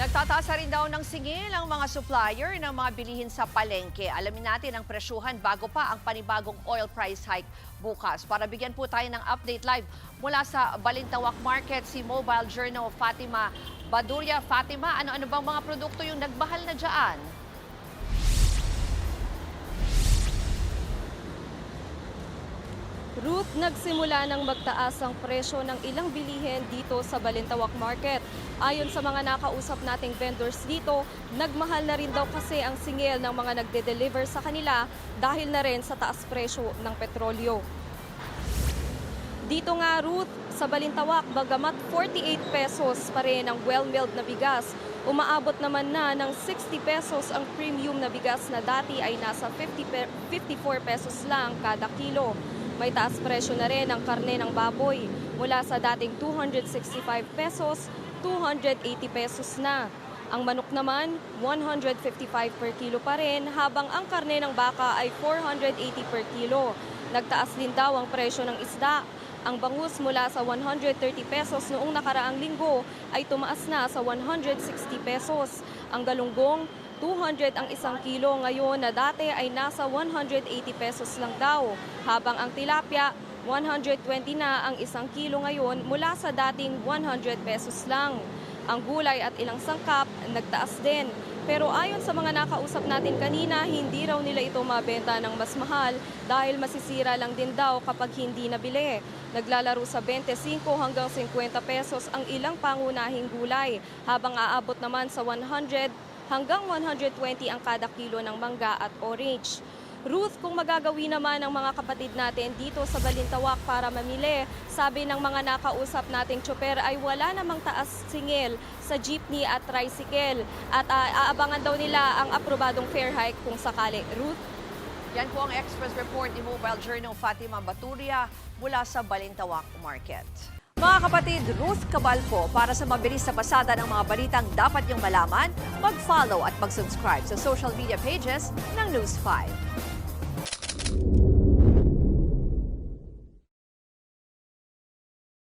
Nagtataas rin daw ng singil ang mga supplier ng mga bilihin sa palengke. Alamin natin ang presyuhan bago pa ang panibagong oil price hike bukas. Para bigyan po tayo ng update live mula sa Balintawak Market, si Mobile Journal Fatima Baduria. Fatima, ano-ano bang mga produkto yung nagmahal na dyan? Ruth, nagsimula ng magtaas ang presyo ng ilang bilihin dito sa Balintawak Market. Ayon sa mga nakausap nating vendors dito, nagmahal na rin daw kasi ang singil ng mga nagde-deliver sa kanila dahil na rin sa taas presyo ng petrolyo. Dito nga, Ruth, sa Balintawak, bagamat 48 pesos pa rin ang well-milled na bigas, umaabot naman na ng 60 pesos ang premium na bigas na dati ay nasa 54 pesos lang kada kilo. May taas presyo na rin ang karne ng baboy mula sa dating 265 pesos, 280 pesos na. Ang manok naman, 155 per kilo pa rin, habang ang karne ng baka ay 480 per kilo. Nagtaas din daw ang presyo ng isda. Ang bangus mula sa 130 pesos noong nakaraang linggo ay tumaas na sa 160 pesos. Ang galunggong, 200 ang isang kilo ngayon na dati ay nasa 180 pesos lang daw. Habang ang tilapia, 120 na ang isang kilo ngayon mula sa dating 100 pesos lang. Ang gulay at ilang sangkap nagtaas din. Pero ayon sa mga nakausap natin kanina, hindi raw nila ito mabenta ng mas mahal dahil masisira lang din daw kapag hindi nabili. Naglalaro sa 25 hanggang 50 pesos ang ilang pangunahing gulay, habang aabot naman sa 100 hanggang 120 ang kada kilo ng mangga at orange. Ruth, kung magagawin naman ng mga kapatid natin dito sa Balintawak para mamili, sabi ng mga nakausap nating tsoper ay wala namang taas singil sa jeepney at tricycle at aabangan daw nila ang aprobadong fare hike kung sakali. Ruth? Yan po ang Express Report ni Mobile Journal Fatima Baduria mula sa Balintawak Market. Mga kapatid, Ruth Cabal po para sa mabilis na pasada ng mga balitang dapat niyong malaman, mag-follow at mag-subscribe sa social media pages ng News 5.